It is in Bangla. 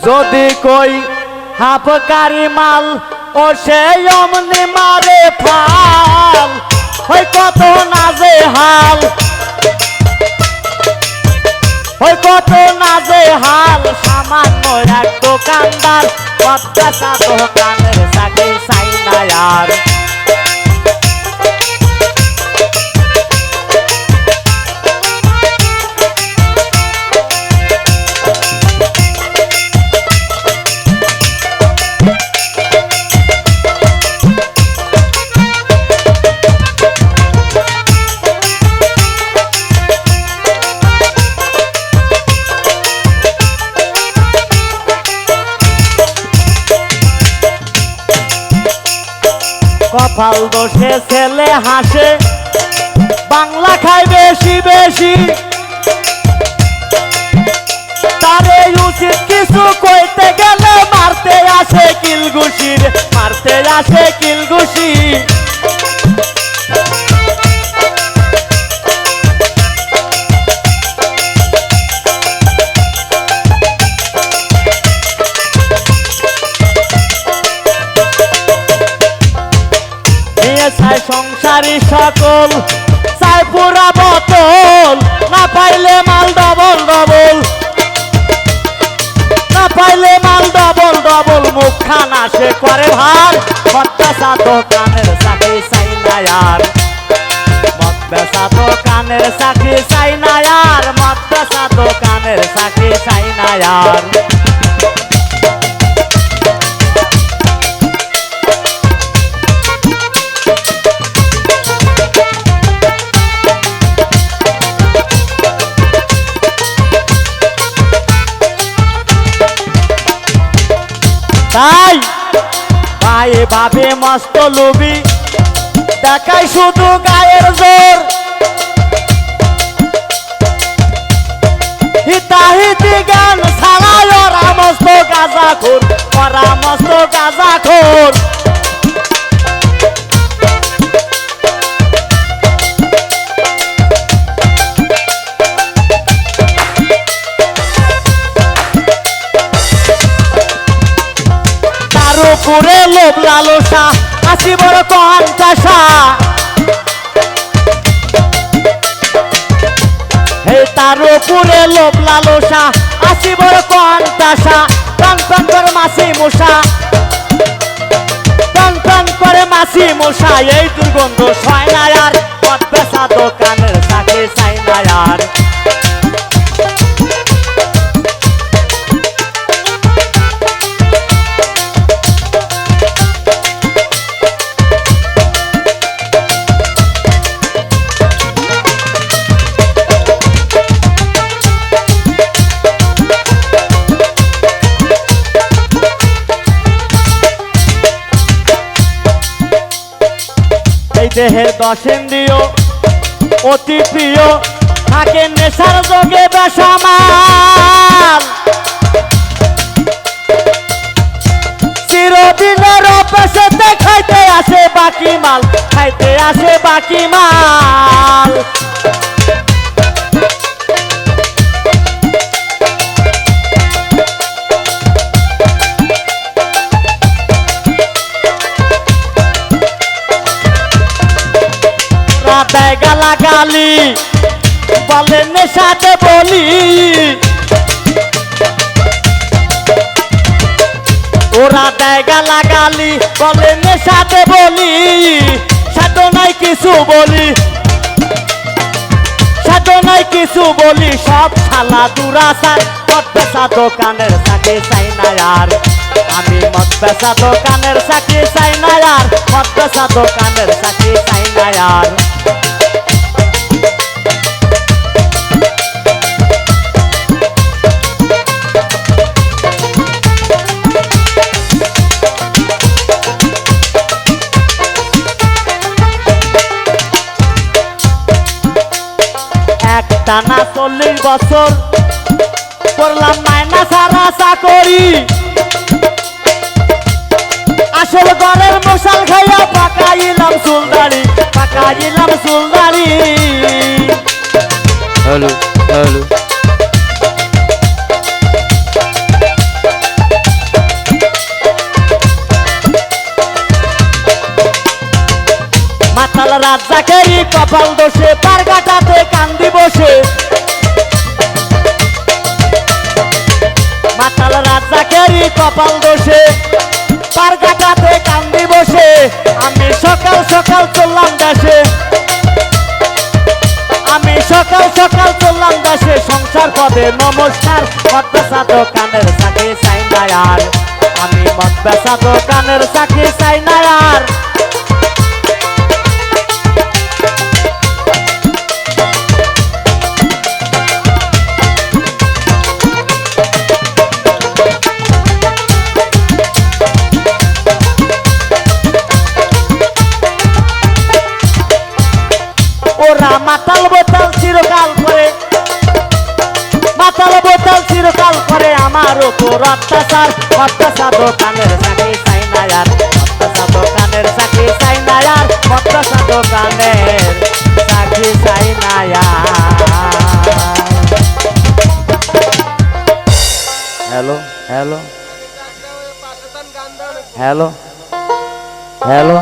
যদি কই হাফকারি মাল ও সেই অমনি মারে ফাল হই কত নাজে হাল হই কত নাজে হাল সামান্য এক দোকানদার পদ্মাসা দোকানের চাকরি চাই না আর কপাল দোষে ছেলে হাসে বাংলা খায় বেশি বেশি তারে উচিত কিছু কইতে গেলে মারতে আসে কিলঘুষির মারতে আসে কিলঘুষি সংসারী সকল চাই পুরা বোতল না পাইলে মাল ডবল ডবল না পাইলে মাল ডবল ডবল মুখ খানা সে করে ভার মদ বেচা দোকানের চাকরি চাই না আর মদ বেচা দোকানের চাকরি চাই না আর মদ বেচা দোকানের চাকরি চাই না আর তাই ভাই ভাবে মস্ত লুবি দেখাই শুধু গায়ের জোর হিতাহিতি জ্ঞান ছাড়াই ওরা মস্ত গাঁজাখোর ওরা মস্ত গাঁজাখোর পুরে লোভ লালসা আসি বড় কণ্ঠাসা হে তার পুরে লোভ লালসা আসি বড় কণ্ঠাসা টন টন করে মাছি মশা টন টন করে মাছি মশা এই দুর্গন্ধ সয় না আর মদ বেচা দোকানের চাকরি চাই না আর দেহের দশেন্দ্রিয় অতি প্রিয় থাকে নেশার যোগে বেসামাল চিরদিনের অভ্যাসেতে খাইতে আসে বাকি মাল খাইতে আসে বাকি মাল দেয় গালাগালি বলে নেশাতে বলি ওরা দেয় গালাগালি বলে নেশাতে বলি সাধনায় কিছু বলি সাধনায় কিছু বলি সব শালা দুরাচার মদ বেচা দোকানের চাকরি চাই না আর আমি মদ বেচা দোকানের চাকরি চাই না আর মদ বেচা দোকানের চাকরি চাই না আর টানা 40 বছর করলাম মাইনা সারা চাকরি আসল ঘরের মশাল খাইয়া পাকাইলাম চুলদাড়ি পাকাইলাম চুলদাড়ি হ্যালো হ্যালো কপাল দোষে পার কাটাতে কান্দি বসে আমি সকাল সকাল চললাম দেশে আমি সকাল সকাল চললাম দেশে সংসার পদে নমস্কার মদ বেচা দোকানের চাকরি চাই না আর আমি মদ বেচা দোকানের চাকরি চাই না আর ওরা মাতাল বোতাল চিরকাল করে মাতাল বোতাল চিরকাল করে আমার উপর অত্যাচার অত্যাচার দোকানের চাকরি চাই না আর অত্যাচার দোকানের চাকরি চাই না আর অত্যাচার দোকানের চাকরি চাই না হ্যালো হ্যালো হ্যালো হ্যালো